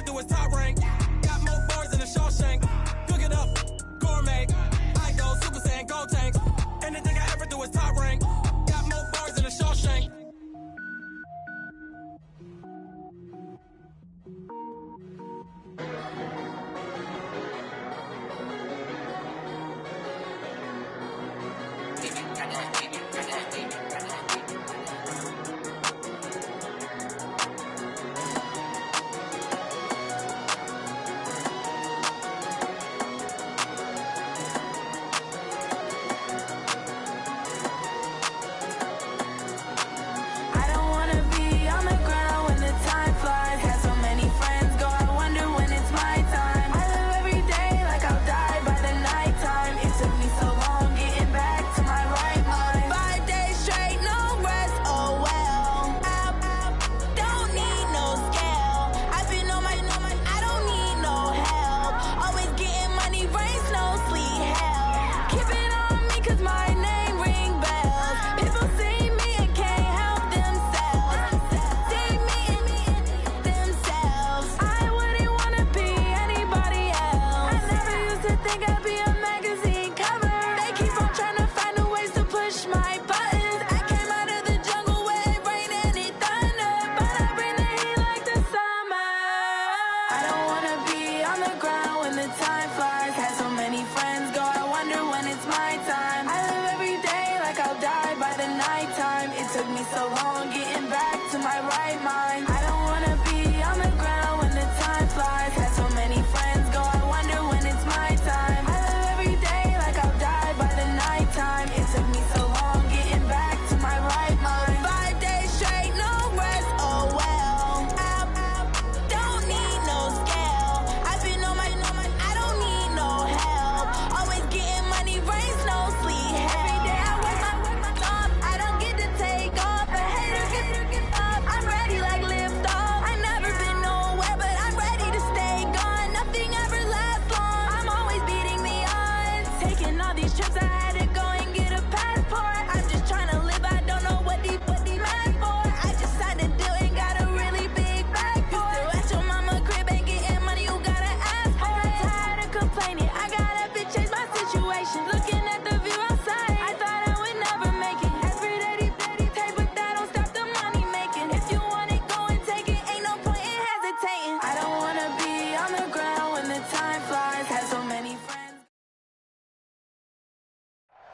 do is top rank. Got more bars than a Shawshank. Cook it up, gourmet. I go Super Saiyan, gold tanks. Anything I ever do is top rank. Got more bars than a Shawshank.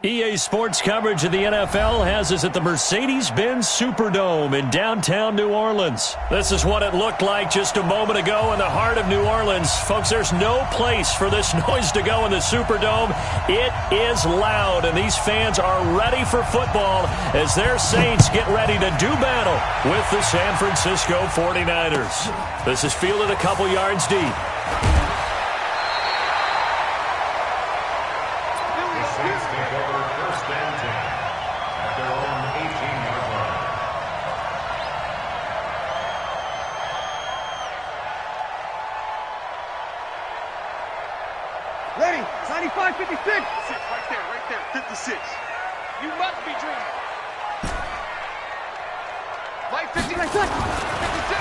EA Sports coverage of the NFL has us at the Mercedes-Benz Superdome in downtown New Orleans. This is what it looked like just a moment ago in the heart of New Orleans. Folks, there's no place for this noise to go in the Superdome. It is loud, and these fans are ready for football as their Saints get ready to do battle with the San Francisco 49ers. This is fielded a couple yards deep. Ready, 95, 56. 56, right there, 56. You must be dreaming. Right, 56.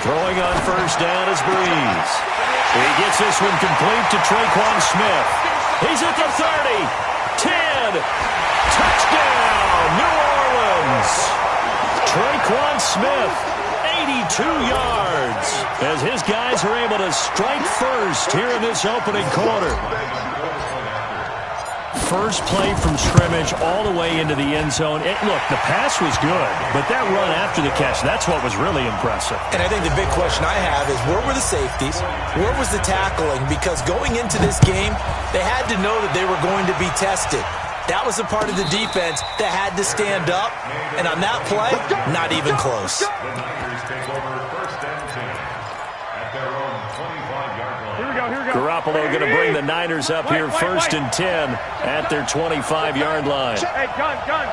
Throwing on first down is Breeze. He gets this one complete to Traquan Smith. He's at the 30, 10, touchdown, New Orleans. Traquan Smith, 82 yards, as his guys are able to strike first here in this opening quarter. First play from scrimmage all the way into the end zone. Look, the pass was good, but that run after the catch, that's what was really impressive. And I think the big question I have is, where were the safeties? Where was the tackling? Because going into this game, they had to know that they were going to be tested. That was a part of the defense that had to stand up. And on that play, not even close. Garoppolo going to bring the Niners up here first and 10 at their 25-yard line. Hey, gun.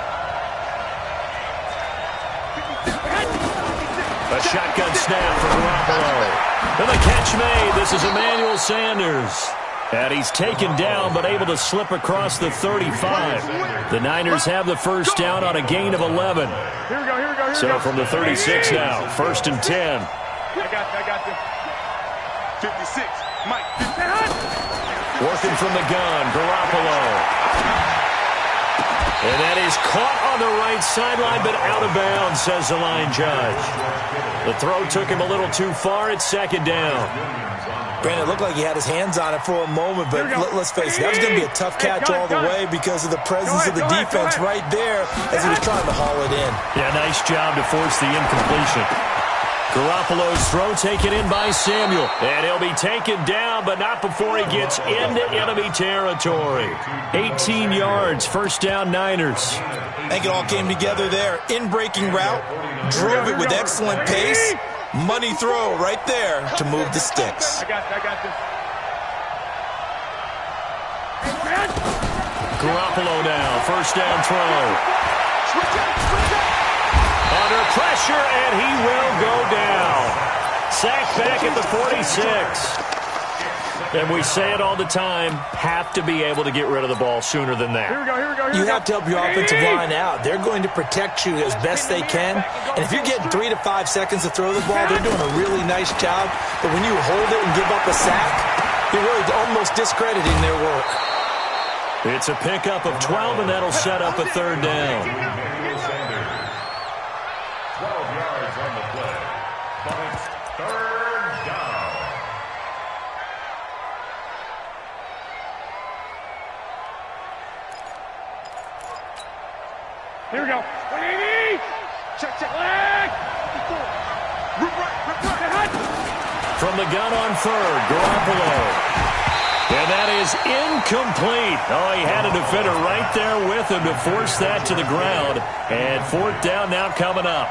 A shotgun snap for Garoppolo. And the catch made. This is Emmanuel Sanders. And he's taken down but able to slip across the 35. The Niners have the first down on a gain of 11. Here we go. So from the 36 now, first and 10. I got you. 56. Mike. Working from the gun, Garoppolo. And that is caught on the right sideline, but out of bounds, says the line judge. The throw took him a little too far. It's second down. Brandon, it looked like he had his hands on it for a moment, but let's face it, that was going to be a tough catch all the way because of the presence of the defense right there as he was trying to haul it in. Yeah, nice job to force the incompletion. Garoppolo's throw taken in by Samuel. And he'll be taken down, but not before he gets into enemy territory. 18 yards, first down Niners. I think it all came together there. In-breaking route, drove it with excellent pace. Money throw right there to move the sticks. I got this. Garoppolo now, first down throw. Under pressure, and he will go down. Sacked back at the 46. And we say it all the time, have to be able to get rid of the ball sooner than that. Here we go. You have to help your offensive line out. They're going to protect you as best they can. And if you're getting 3 to 5 seconds to throw the ball, they're doing a really nice job. But when you hold it and give up a sack, you're really almost discrediting their work. It's a pickup of 12, and that'll set up a third down. 12 yards on the play. But it's third down. Here we go. 180. Check. Leg. Rip right. From the gun on third, Garoppolo. And that is incomplete. Oh, he had a defender right there with him to force that to the ground. And fourth down now coming up.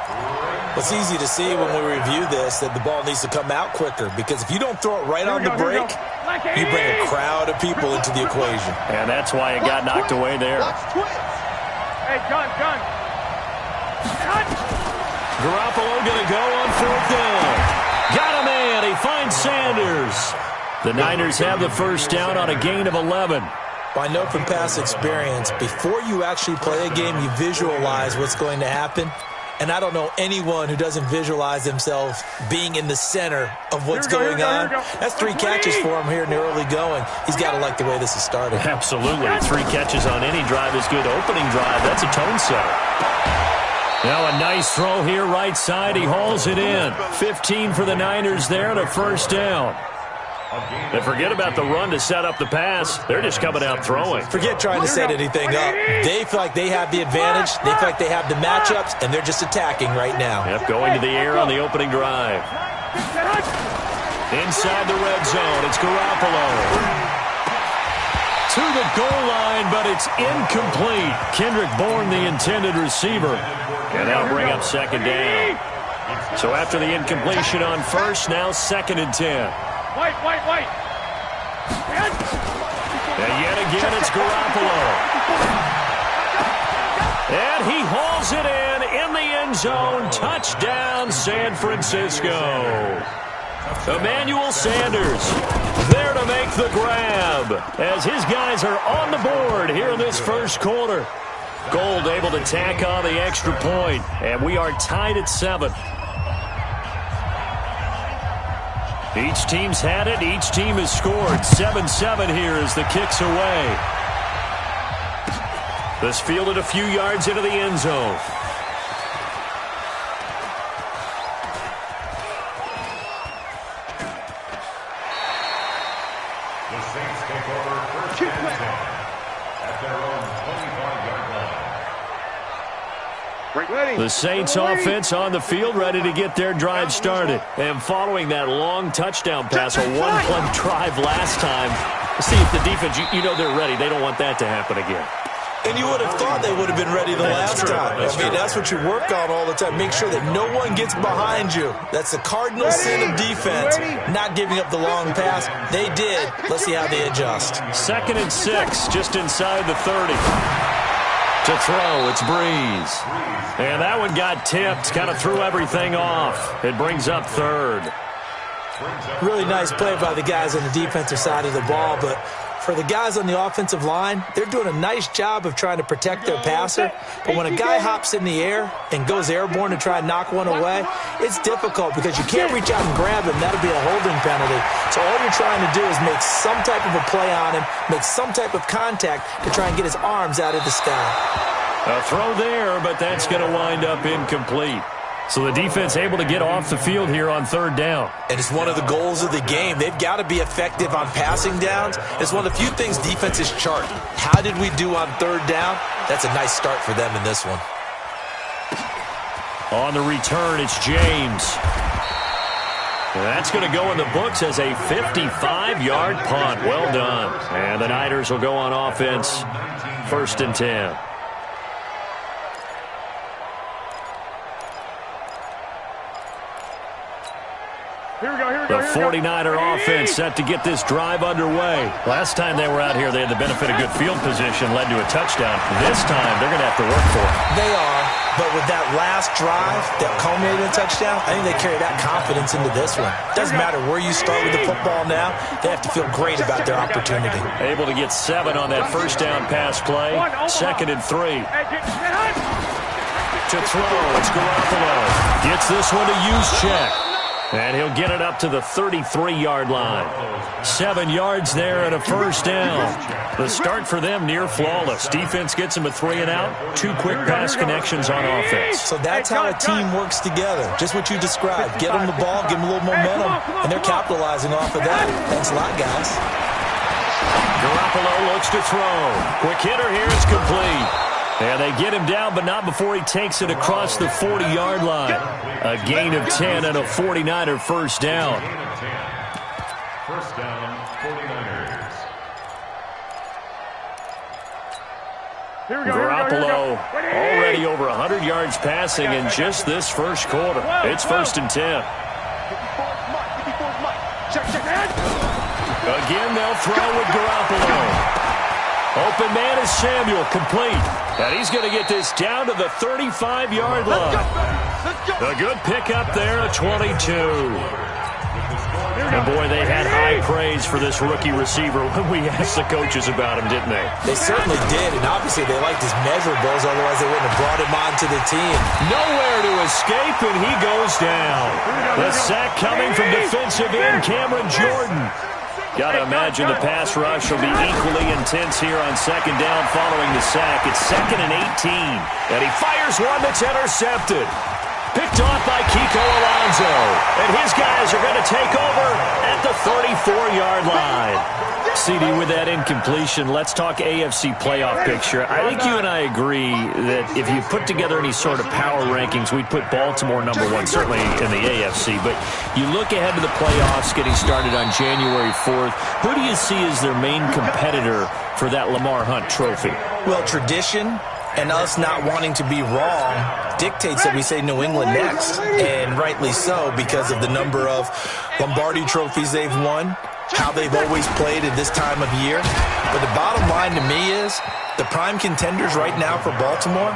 It's easy to see when we review this that the ball needs to come out quicker, because if you don't throw it right on the break, you bring a crowd of people into the equation. And that's why it got knocked away there. Hey, gun. Garoppolo going to go on fourth down. Got a man. He finds Sanders. The Niners have the first down on a gain of 11. I know from past experience, before you actually play a game, you visualize what's going to happen. And I don't know anyone who doesn't visualize themselves being in the center of what's going on. That's 3 catches for him here in the early going. He's got to like the way this is started. Absolutely. 3 catches on any drive is good. Opening drive, that's a tone setter. Now a nice throw here right side. He hauls it in. 15 for the Niners there and a first down. And forget about the run to set up the pass. They're just coming out throwing. Forget trying to set anything up. They feel like they have the advantage. They feel like they have the matchups, and they're just attacking right now. Yep, going to the air on the opening drive. Inside the red zone, it's Garoppolo. To the goal line, but it's incomplete. Kendrick Bourne, the intended receiver. And that'll bring up second down. So after the incompletion on first, now second and 10. White. And yet again, it's Garoppolo. And he hauls it in the end zone. Touchdown, San Francisco. Emmanuel Sanders there to make the grab as his guys are on the board here in this first quarter. Gold able to tack on the extra point, and we are tied at 7. Each team's had it. Each team has scored. 7-7 here as the kick's away. This fielded a few yards into the end zone. The Saints take over first and 10 at their own 25-yard line. The Saints offense on the field, ready to get their drive started. And following that long touchdown pass, a one-play drive last time, see if the defense, you know they're ready. They don't want that to happen again. And you would have thought they would have been ready the last time. That's what you work on all the time. Make sure that no one gets behind you. That's the cardinal sin of defense, not giving up the long pass. They did. Let's see how they adjust. 2nd and 6, just inside the 30. To throw, it's Breeze. And that one got tipped, kind of threw everything off. It brings up third. Really nice play by the guys on the defensive side of the ball, but for the guys on the offensive line, they're doing a nice job of trying to protect their passer. But when a guy hops in the air and goes airborne to try and knock one away, it's difficult because you can't reach out and grab him. That'll be a holding penalty. So all you're trying to do is make some type of a play on him, make some type of contact to try and get his arms out of the sky. A throw there, but that's going to wind up incomplete. So the defense able to get off the field here on third down. And it's one of the goals of the game. They've got to be effective on passing downs. It's one of the few things defenses chart. How did we do on third down? That's a nice start for them in this one. On the return, it's James. And that's going to go in the books as a 55-yard punt. Well done. And the Niners will go on offense, 1st and 10. The 49er offense set to get this drive underway. Last time they were out here, they had the benefit of good field position, led to a touchdown. This time, they're going to have to work for it. They are, but with that last drive that culminated in a touchdown, I think they carry that confidence into this one. Doesn't matter where you start with the football now, they have to feel great about their opportunity. Able to get 7 on that first down pass play. 2nd and 3. To throw, it's Garoppolo. Gets this one to use check. And he'll get it up to the 33-yard line. 7 yards there and a first down. The start for them near flawless. Defense gets them a 3-and-out. 2 quick pass connections on offense. So that's how a team works together. Just what you described. Get them the ball, give them a little momentum, and they're capitalizing off of that. Thanks a lot, guys. Garoppolo looks to throw. Quick hitter here. It's complete. And they get him down, but not before he takes it across the 40-yard line. A gain of 10 and a 49er first down. First down, 49ers. Garoppolo already over 100 yards passing in just this first quarter. It's 1st and 10. Again, they'll throw with Garoppolo. Open man is Samuel, complete. And he's going to get this down to the 35-yard line. A good pickup there at 22. And boy, they had high praise for this rookie receiver when we asked the coaches about him, didn't they? They certainly did, and obviously they liked his measurables, otherwise they wouldn't have brought him onto the team. Nowhere to escape, and he goes down. The sack coming from defensive end Cameron Jordan. Got to imagine the pass rush will be equally intense here on 2nd down following the sack. It's 2nd and 18. And he fires one that's intercepted. Picked off by Kiko Alonso. And his guys are going to take over at the 34-yard line. CD, with that incompletion, let's talk AFC playoff picture. I think you and I agree that if you put together any sort of power rankings, we'd put Baltimore #1, certainly in the AFC. But you look ahead to the playoffs getting started on January 4th. Who do you see as their main competitor for that Lamar Hunt trophy? Well, tradition and us not wanting to be wrong dictates that we say New England next. And rightly so, because of the number of Lombardi trophies they've won, how they've always played at this time of year. But the bottom line to me is the prime contenders right now for Baltimore,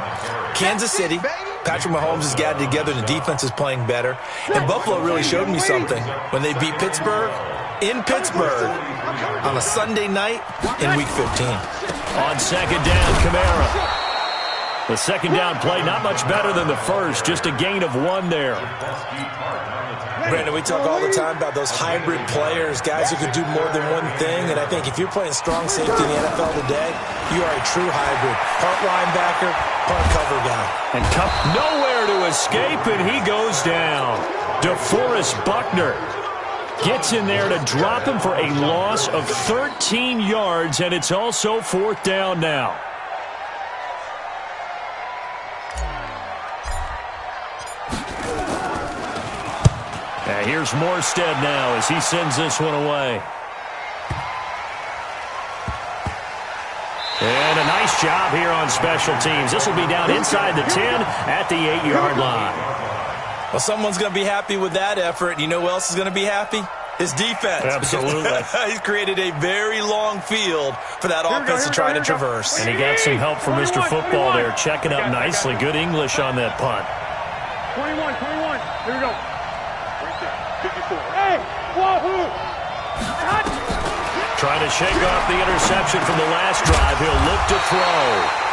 Kansas City. Patrick Mahomes has gathered together, the defense is playing better. And Buffalo really showed me something when they beat Pittsburgh in Pittsburgh on a Sunday night in Week 15. On 2nd down, Kamara. The 2nd down play, not much better than the first, just a gain of 1 there. Brandon, we talk all the time about those hybrid players, guys who can do more than one thing, and I think if you're playing strong safety in the NFL today, you are a true hybrid. Part linebacker, part cover guy. And Cup nowhere to escape, and he goes down. DeForest Buckner gets in there to drop him for a loss of 13 yards, and it's also 4th down now. Here's Morstead now as he sends this one away. And a nice job here on special teams. This will be down inside the 10 at the 8-yard line. Well, someone's going to be happy with that effort. You know who else is going to be happy? His defense. Absolutely. He's created a very long field for that offense to try to traverse. And he got some help from Mr. Football there, checking up nicely. Good English on that punt. 21. Here we go. Right there. 54. Hey! Wahoo! Trying to shake off the interception from the last drive. He'll look to throw.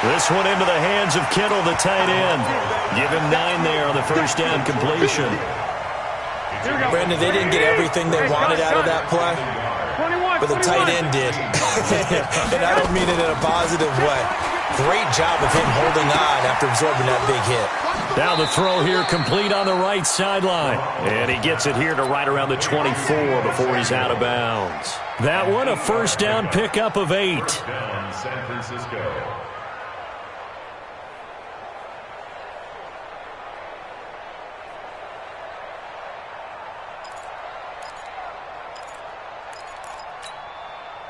This one into the hands of Kittle, the tight end. Give him 9 there on the first down completion. Brandon, they didn't get everything they wanted out of that play, but the tight end did. And I don't mean it in a positive way. Great job of him holding on after absorbing that big hit. Now the throw here complete on the right sideline. And he gets it here to right around the 24 before he's out of bounds. That one, a first down pickup of 8. Down San Francisco.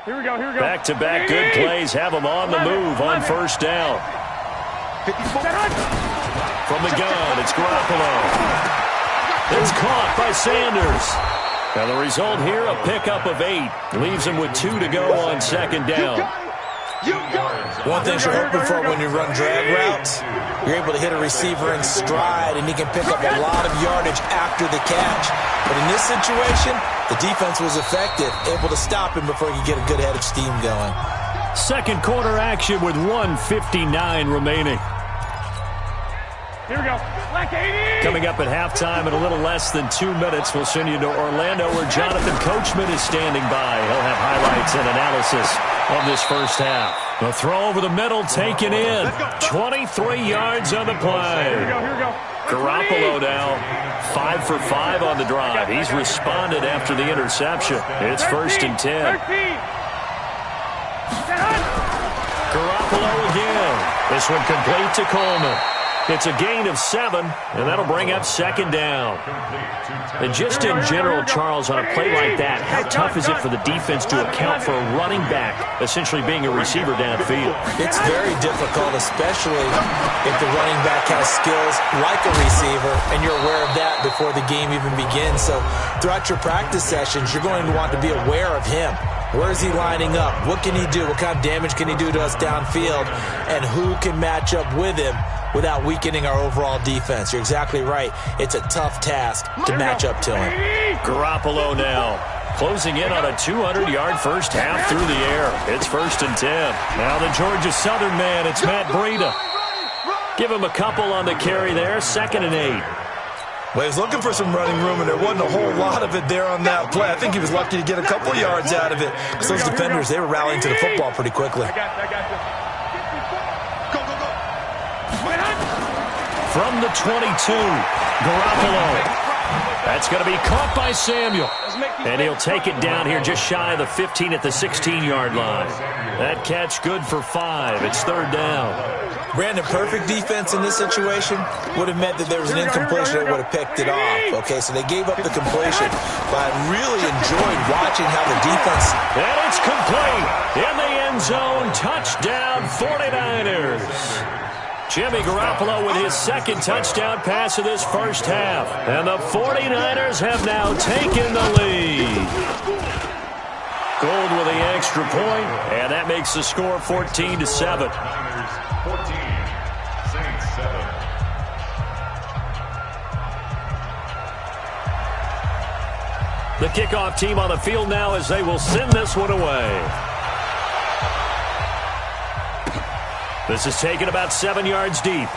Here we go. Back-to-back good plays have him on the move on first down. From the gun, it's Garoppolo. It's caught by Sanders. And the result here, a pickup of 8. Leaves him with 2 to go on second down. One thing you're hoping for when you run drag routes, you're able to hit a receiver in stride, and he can pick up a lot of yardage after the catch. But in this situation, the defense was effective, able to stop him before he could get a good head of steam going. Second quarter action with 1:59 remaining. Here we go. Coming up at halftime in a little less than 2 minutes, we'll send you to Orlando where Jonathan Coachman is standing by. He'll have highlights and analysis of this first half. The throw over the middle taken in. 23 yards on the play. Here we go. Garoppolo now 5 for 5 on the drive. He's responded after the interception. It's 1st and 10. Garoppolo again. This one complete to Coleman. It's a gain of 7, and that'll bring up second down. And just in general, Charles, on a play like that, how tough is it for the defense to account for a running back essentially being a receiver downfield? It's very difficult, especially if the running back has skills like a receiver, and you're aware of that before the game even begins. So throughout your practice sessions, you're going to want to be aware of him. Where is he lining up? What can he do? What kind of damage can he do to us downfield? And who can match up with him without weakening our overall defense? You're exactly right. It's a tough task to match up to him. Garoppolo now closing in on a 200-yard first half through the air. It's 1st and 10. Now the Georgia Southern man, it's Matt Breida. Give him a couple on the carry there, 2nd and 8. Well, he was looking for some running room, and there wasn't a whole lot of it there on that play. I think he was lucky to get a couple yards out of it, because those defenders, they were rallying to the football pretty quickly. I got you. From the 22, Garoppolo. That's going to be caught by Samuel. And he'll take it down here just shy of the 15 at the 16-yard line. That catch good for 5. It's 3rd down. Brandon, perfect defense in this situation would have meant that there was an incompletion that would have picked it off. Okay, so they gave up the completion. But I really enjoyed watching how the defense... And it's complete. In the end zone, touchdown 49ers. Jimmy Garoppolo with his 2nd touchdown pass of this first half. And the 49ers have now taken the lead. Gold with the extra point, and that makes the score 14-7. 14, Saints 7. The kickoff team on the field now as they will send this one away. This is taken about 7 yards deep.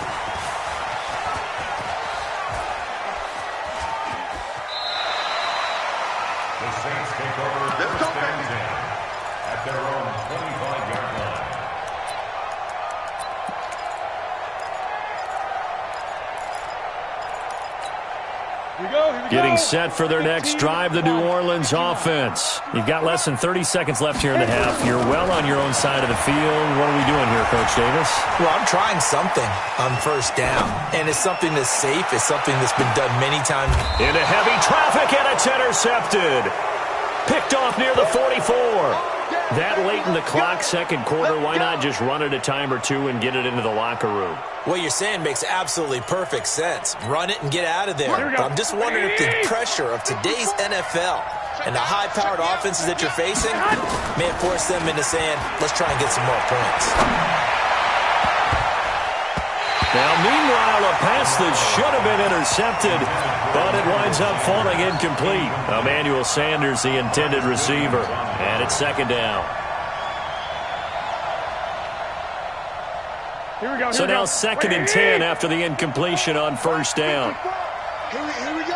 The Saints take over first and 10 at their own 25-yard line. Here we go. Getting set for their next drive, the New Orleans offense. You've got less than 30 seconds left here in the half. You're well on your own side of the field. What are we doing here, Coach Davis? Well, I'm trying something on first down, and it's something that's safe. It's something that's been done many times. Into heavy traffic, and it's intercepted. Picked off near the 44. That late in the clock, second quarter, why not just run it a time or two and get it into the locker room? What you're saying makes absolutely perfect sense. Run it and get out of there. But I'm just wondering if the pressure of today's NFL and the high-powered offenses that you're facing may have forced them into saying, let's try and get some more points. Now, meanwhile, a pass that should have been intercepted, but it winds up falling incomplete. Emmanuel Sanders, the intended receiver, and it's second down. Here we go. So now second and 10 after the incompletion on first down. Here we go.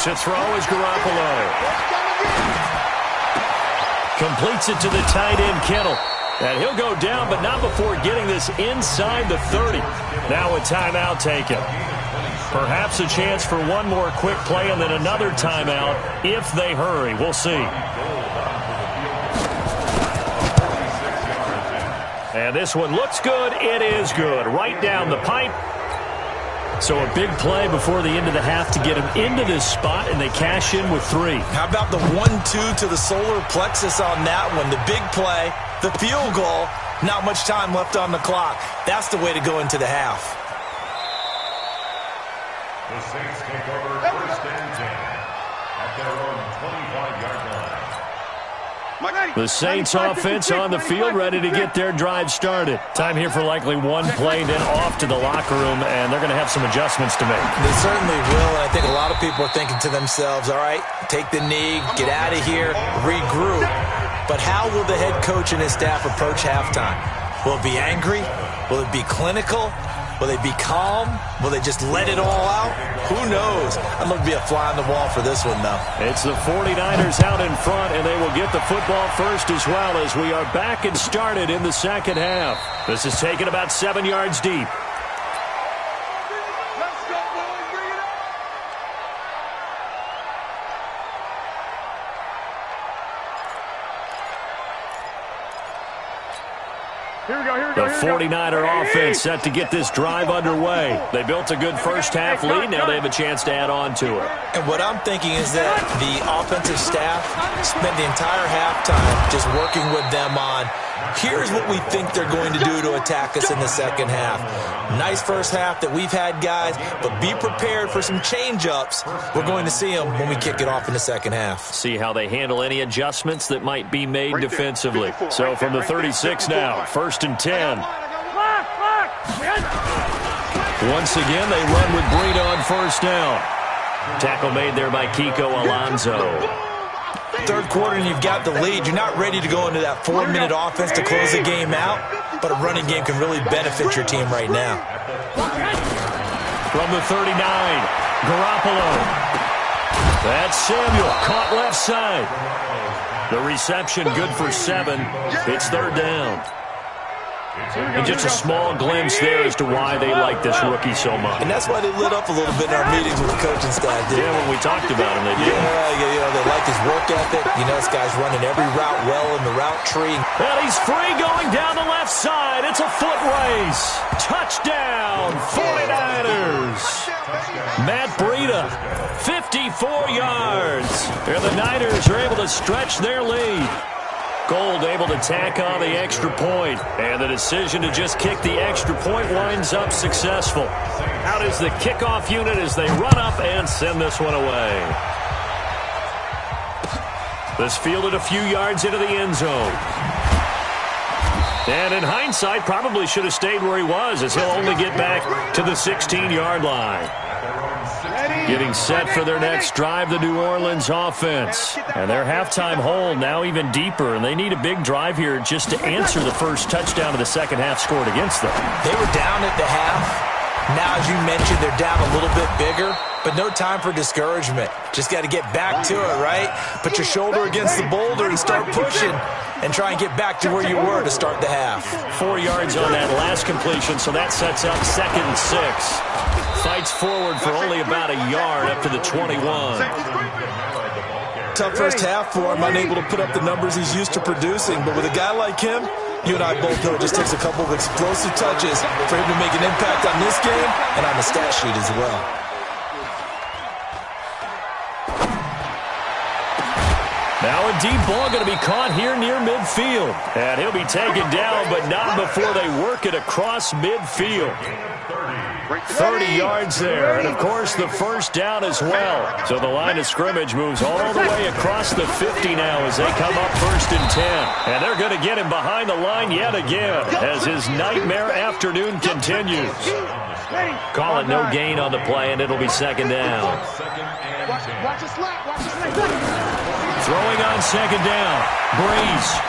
To throw is Garoppolo. Completes it to the tight end, Kittle. And he'll go down, but not before getting this inside the 30. Now a timeout taken. Perhaps a chance for one more quick play and then another timeout if they hurry. We'll see. And this one looks good. It is good. Right down the pipe. So a big play before the end of the half to get him into this spot, and they cash in with 3. How about the 1-2 to the solar plexus on that one? The big play, the field goal, not much time left on the clock. That's the way to go into the half. The Saints take over first and 10 at their own 25-yard line. The Saints offense on the field, ready to get their drive started. Time here for likely one play, then off to the locker room, and they're going to have some adjustments to make. They certainly will, and I think a lot of people are thinking to themselves, all right, take the knee, get out of here, regroup. But how will the head coach and his staff approach halftime? Will it be angry? Will it be clinical? Will they be calm? Will they just let it all out? Who knows? I'd love to be a fly on the wall for this one, though. It's the 49ers out in front, and they will get the football first as well as we are back and started in the second half. This is taken about 7 yards deep. Let's go, boys. Bring it up. Here we go. The 49er offense set to get this drive underway. They built a good first-half lead. Now they have a chance to add on to it. And what I'm thinking is that the offensive staff spent the entire halftime just working with them on, here's what we think they're going to do to attack us in the second half. Nice first half that we've had, guys, but be prepared for some change-ups. We're going to see them when we kick it off in the second half. See how they handle any adjustments that might be made defensively. So from the 36 now, first and 10. Once again, they run with Breida on first down. Tackle made there by Kiko Alonso. Third quarter and you've got the lead. You're not ready to go into that 4-minute offense to close the game out, but a running game can really benefit your team right now. From the 39, Garoppolo. That's Samuel, caught left side. The reception good for 7. It's third down. And just a small glimpse there as to why they like this rookie so much. And that's why they lit up a little bit in our meetings with the coaching staff. Yeah, when we talked about him, they did. Yeah, they like his work ethic. You know, this guy's running every route well in the route tree. Well, he's free going down the left side. It's a foot race. Touchdown, 49ers. Matt Breida, 54 yards. And the Niners are able to stretch their lead. Gold able to tack on the extra point, and the decision to just kick the extra point winds up successful. Out is the kickoff unit as they run up and send this one away. This fielded a few yards into the end zone. And in hindsight, probably should have stayed where he was, as he'll only get back to the 16-yard line. Getting set for their next drive, the New Orleans offense. And their halftime hole now even deeper, and they need a big drive here just to answer the first touchdown of the second half scored against them. They were down at the half. Now, as you mentioned, they're down a little bit bigger, but no time for discouragement. Just got to get back to it, right? Put your shoulder against the boulder and start pushing and try and get back to where you were to start the half. 4 yards on that last completion, so that sets up 2nd and 6. Fights forward for only about a yard up to the 21. Tough first half for him, unable to put up the numbers he's used to producing. But with a guy like him, you and I both know it just takes a couple of explosive touches for him to make an impact on this game and on the stat sheet as well. Now a deep ball going to be caught here near midfield. And he'll be taken down, but not before they work it across midfield. 30 yards there, and of course the first down as well. So the line of scrimmage moves all the way across the 50 now as they come up 1st and 10. And they're going to get him behind the line yet again as his nightmare afternoon continues. Call it no gain on the play, and it'll be 2nd down. Throwing on 2nd down, Breeze.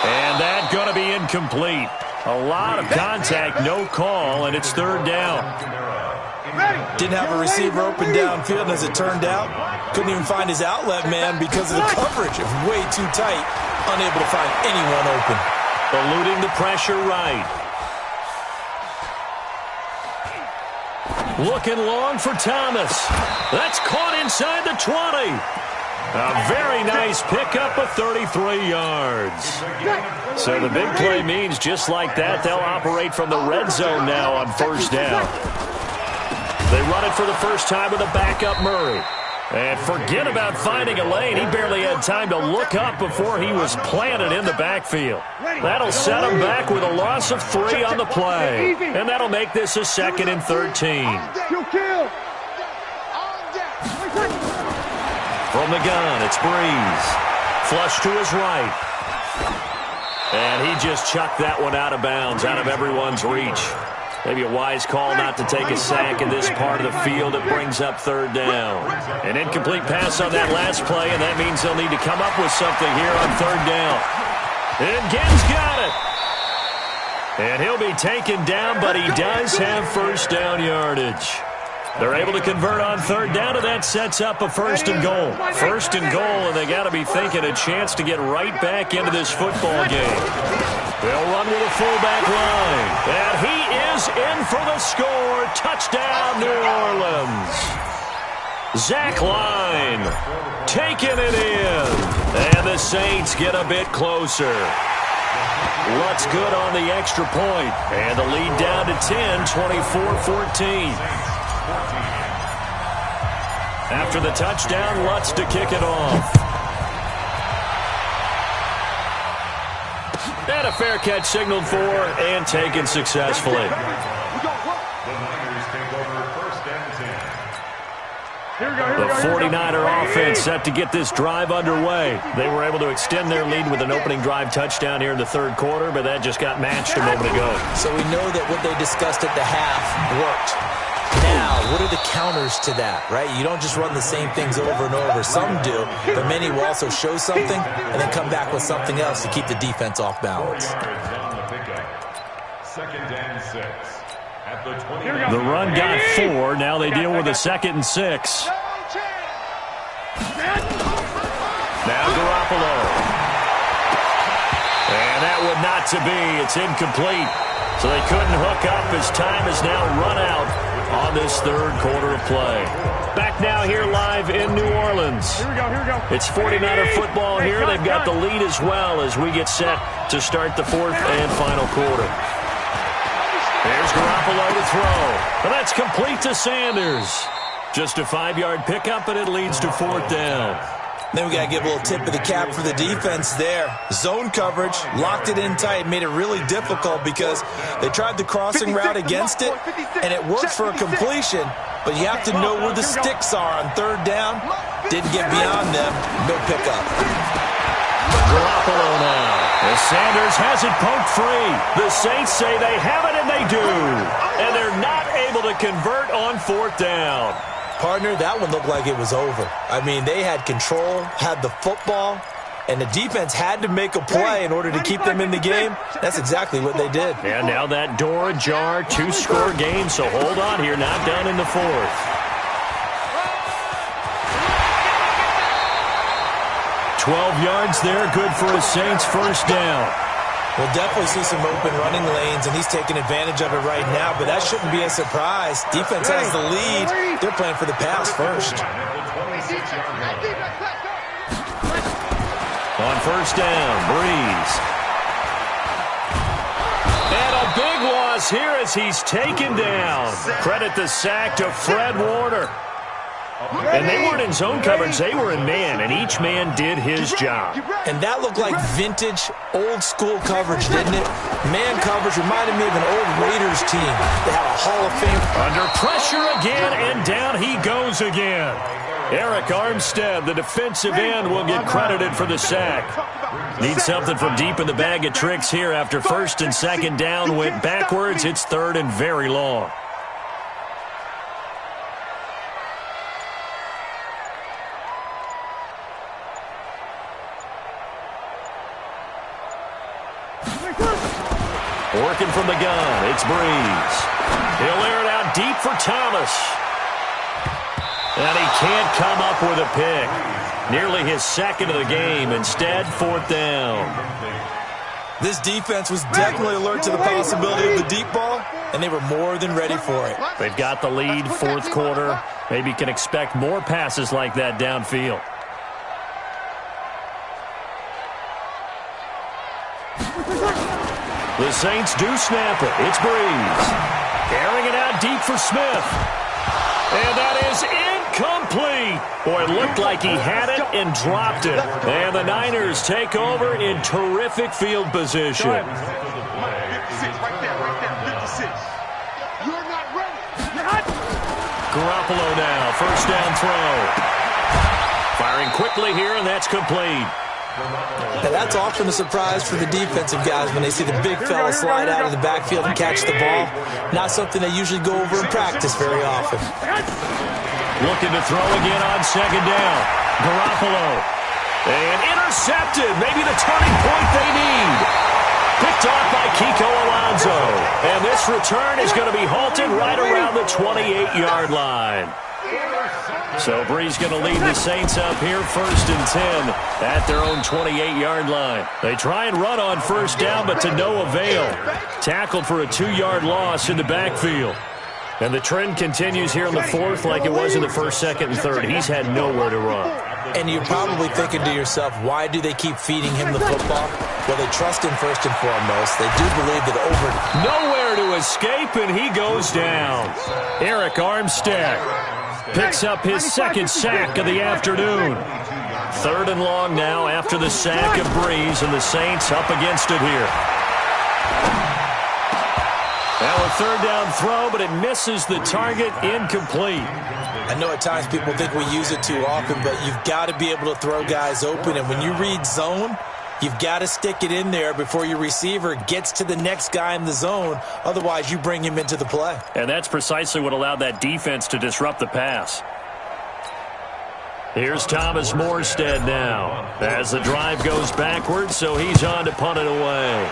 And that's going to be incomplete. A lot of contact, no call, and it's 3rd down. Didn't have a receiver open downfield, and as it turned out, couldn't even find his outlet man because of the coverage. It was way too tight, unable to find anyone open. Eluding the pressure right. Looking long for Thomas. That's caught inside the 20. A very nice pickup of 33 yards. So the big play means just like that, they'll operate from the red zone now on 1st down. They run it for the first time with a backup Murray. And forget about finding a lane. He barely had time to look up before he was planted in the backfield. That'll set him back with a loss of 3 on the play. And that'll make this a 2nd and 13. From the gun, it's Breeze. Flush to his right. And he just chucked that one out of bounds, out of everyone's reach. Maybe a wise call not to take a sack in this part of the field. It brings up 3rd down. An incomplete pass on that last play, and that means they'll need to come up with something here on 3rd down. And Gibbs got it. And he'll be taken down, but he does have 1st down yardage. They're able to convert on 3rd down, and that sets up a 1st and goal. 1st and goal, and they got to be thinking a chance to get right back into this football game. They'll run with a fullback line. And he is in for the score. Touchdown, New Orleans. Zach Line taking it in. And the Saints get a bit closer. Lutz good on the extra point. And the lead down to 10, 24-14. After the touchdown, Lutz to kick it off. And a fair catch signaled for and taken successfully. The Niners take over 1st and 10. The 49er offense set to get this drive underway. They were able to extend their lead with an opening drive touchdown here in the 3rd quarter, but that just got matched a moment ago. So we know that what they discussed at the half worked. Now, what are the counters to that, right? You don't just run the same things over and over. Some do, but many will also show something and then come back with something else to keep the defense off balance. 2nd and 6. At the 20. The run got 4. Now they deal with a 2nd and 6. Now Garoppolo. And that would not to be. It's incomplete. So they couldn't hook up as time has now run out on this 3rd quarter of play. Back now here live in New Orleans. Here we go. It's 49er football here. They've got the lead as well as we get set to start the 4th and final quarter. There's Garoppolo to throw. And that's complete to Sanders. Just a 5-yard pickup, and it leads to 4th down. Then we got to give a little tip of the cap for the defense there. Zone coverage, locked it in tight, made it really difficult because they tried the crossing route against it, and it worked for a completion, but you have to know where the sticks are on 3rd down. Didn't get beyond them. No pickup. Garoppolo now. As Sanders has it poked free. The Saints say they have it, and they do. And they're not able to convert on 4th down. Partner, that one looked like it was over. I mean, they had control, had the football, and the defense had to make a play in order to keep them in the game. That's exactly what they did. And now that door ajar, 2-score game, so hold on here, not done in the 4th. "12 yards there, good for a Saints 1st down. We'll definitely see some open running lanes, and he's taking advantage of it right now, but that shouldn't be a surprise. Defense has the lead. They're playing for the pass first. On 1st down, Breeze. And a big loss here as he's taken down. Credit the sack to Fred Warner. And they weren't in zone coverage, they were in man, and each man did his job. And that looked like vintage, old-school coverage, didn't it? Man coverage reminded me of an old Raiders team. They had a Hall of Fame. Under pressure again, and down he goes again. Eric Armstead, the defensive end, will get credited for the sack. Need something from deep in the bag of tricks here after first and second down went backwards. It's third and very long. Working from the gun, it's Breeze. He'll air it out deep for Thomas. And he can't come up with a pick. Nearly his second of the game. Instead, fourth down. This defense was definitely alert to the possibility of the deep ball, and they were more than ready for it. They've got the lead, fourth quarter. Maybe can expect more passes like that downfield. The Saints do snap it. It's Breeze. Airing it out deep for Smith. And that is incomplete. Boy, it looked like he had it and dropped it. And the Niners take over in terrific field position. 56, right there, 56. You're not ready. You're hot. Garoppolo now, first down throw. Firing quickly here, and that's complete. Now that's often a surprise for the defensive guys when they see the big fella slide out of the backfield and catch the ball. Not something they usually go over in practice very often. Looking to throw again on second down. Garoppolo. And intercepted. Maybe the turning point they need. Picked off by Kiko Alonso. And this return is going to be halted right around the 28-yard line. So Breeze going to lead the Saints up here first and 10 at their own 28-yard line. They try and run on first down, but to no avail. Tackled for a 2-yard loss in the backfield. And the trend continues here in the fourth like it was in the first, second, and third. He's had nowhere to run. And you're probably thinking to yourself, why do they keep feeding him the football? Well, they trust him first and foremost. They do believe that over... Nowhere to escape, and he goes down. Eric Armstead picks up his second sack of the afternoon. Third and long now after the sack of Breeze, and the Saints up against it here. Now a third down throw, but it misses the target, incomplete. I know at times people think we use it too often, but you've got to be able to throw guys open, and when you read zone, you've got to stick it in there before your receiver gets to the next guy in the zone. Otherwise, you bring him into the play. And that's precisely what allowed that defense to disrupt the pass. Here's Thomas Morstead now as the drive goes backwards, so he's on to punt it away.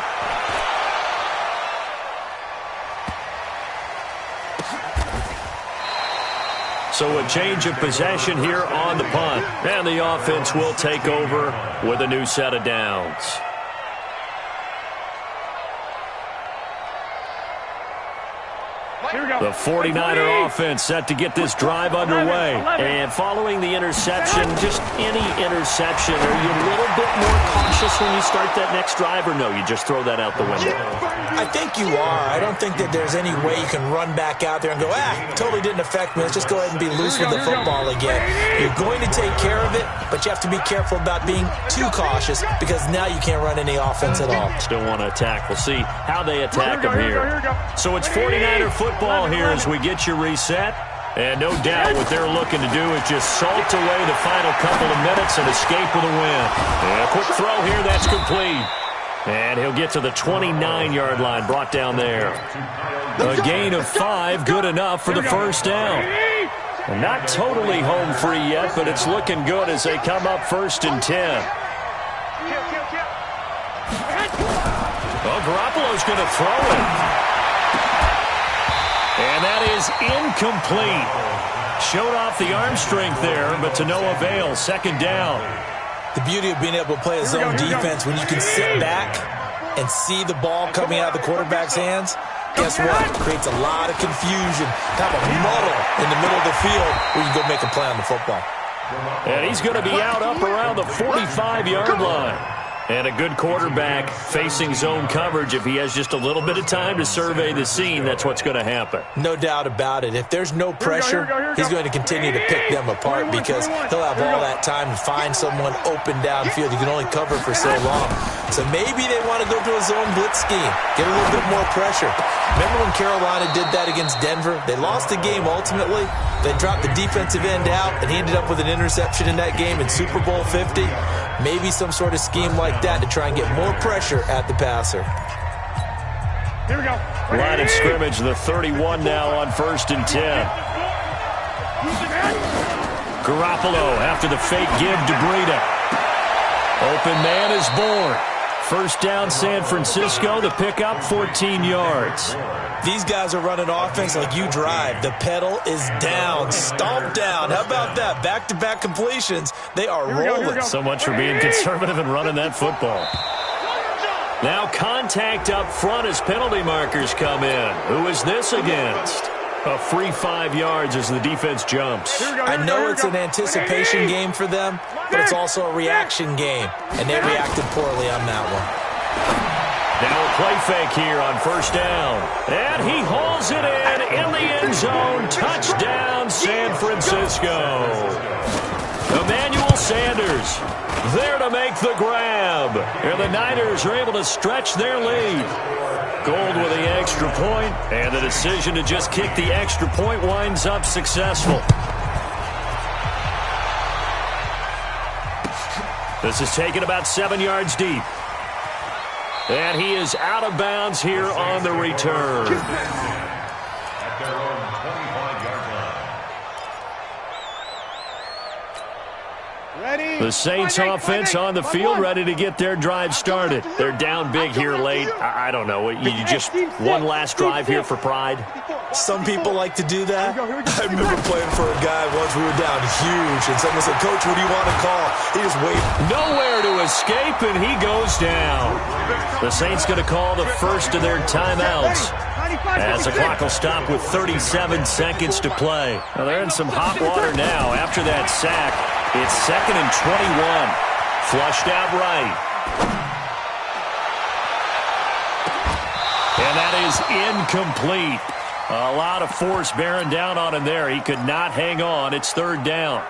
So a change of possession here on the punt. And the offense will take over with a new set of downs. The 49er offense set to get this drive underway. And following the interception, just any interception, are you a little bit more cautious when you start that next drive, or no, you just throw that out the window? I think you are. I don't think that there's any way you can run back out there and go, totally didn't affect me. Let's just go ahead and be loose with the football again. You're going to take care of it, but you have to be careful about being too cautious because now you can't run any offense at all. Still want to attack. We'll see how they attack them here. So it's 49er football here as we get you reset. And no doubt what they're looking to do is just salt away the final couple of minutes and escape with a win. And a quick throw here, that's complete. And he'll get to the 29-yard line, brought down there. A gain of 5, good enough for the first down. And not totally home free yet, but it's looking good as they come up first and 10. Well, Garoppolo's going to throw it. And that is incomplete. Showed off the arm strength there, but to no avail. Second down. The beauty of being able to play a zone defense when you can sit back and see the ball coming out of the quarterback's hands, guess what? It creates a lot of confusion, kind of a muddle in the middle of the field where you can go make a play on the football. And he's going to be out up around the 45-yard line. And a good quarterback facing zone coverage. If he has just a little bit of time to survey the scene, that's what's going to happen. No doubt about it. If there's no pressure, he's going to continue to pick them apart because he'll have all that time to find someone open downfield. You can only cover for so long. So maybe they want to go to a zone blitz scheme, get a little bit more pressure. Remember when Carolina did that against Denver? They lost the game ultimately. They dropped the defensive end out, and he ended up with an interception in that game in Super Bowl 50. Maybe some sort of scheme like that to try and get more pressure at the passer. Here we go. Line of scrimmage, the 31 now on 1st and 10. Garoppolo after the fake give to Breida. Open man is born. First down, San Francisco. The pickup, 14 yards. These guys are running offense like you drive. The pedal is down, stomped down. How about that? Back-to-back completions. They are rolling. So much for being conservative and running that football. Now contact up front as penalty markers come in. Who is this against? A free 5 yards as the defense jumps. I know it's an anticipation game for them, but it's also a reaction game, and they reacted poorly on that one. Now a play fake here on 1st down. And he hauls it in the end zone. Touchdown, San Francisco. Emmanuel Sanders there to make the grab. And the Niners are able to stretch their lead. Gold with the extra point, and the decision to just kick the extra point winds up successful. This is taken about 7 yards deep. And he is out of bounds here on the return. At their own 25-yard line. Ready. The Saints offense on the field, ready to get their drive started. They're down big here late. I don't know. You just one last drive here for pride? Some people like to do that. I remember playing for a guy once. We were down huge, and someone said, "Coach, what do you want to call?" He just waved. Nowhere to escape, and he goes down. The Saints going to call the first of their timeouts, as the clock will stop with 37 seconds to play. Now they're in some hot water now. After that sack, it's 2nd and 21. Flushed out right. And that is incomplete. A lot of force bearing down on him there. He could not hang on. It's 3rd down.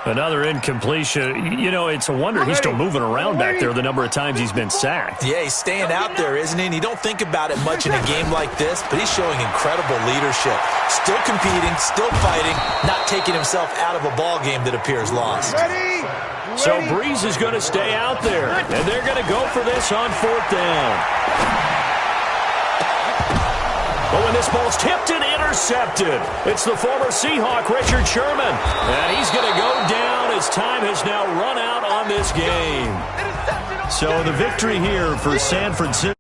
Another incompletion. You know, it's a wonder he's still moving around back there the number of times he's been sacked. Yeah, he's staying out there, isn't he? And you don't think about it much in a game like this, but he's showing incredible leadership. Still competing, still fighting, not taking himself out of a ball game that appears lost. So Breeze is going to stay out there, and they're going to go for this on 4th down. But when this ball's tipped and intercepted, it's the former Seahawk, Richard Sherman. And he's going to go down as time has now run out on this game. So the victory here for San Francisco.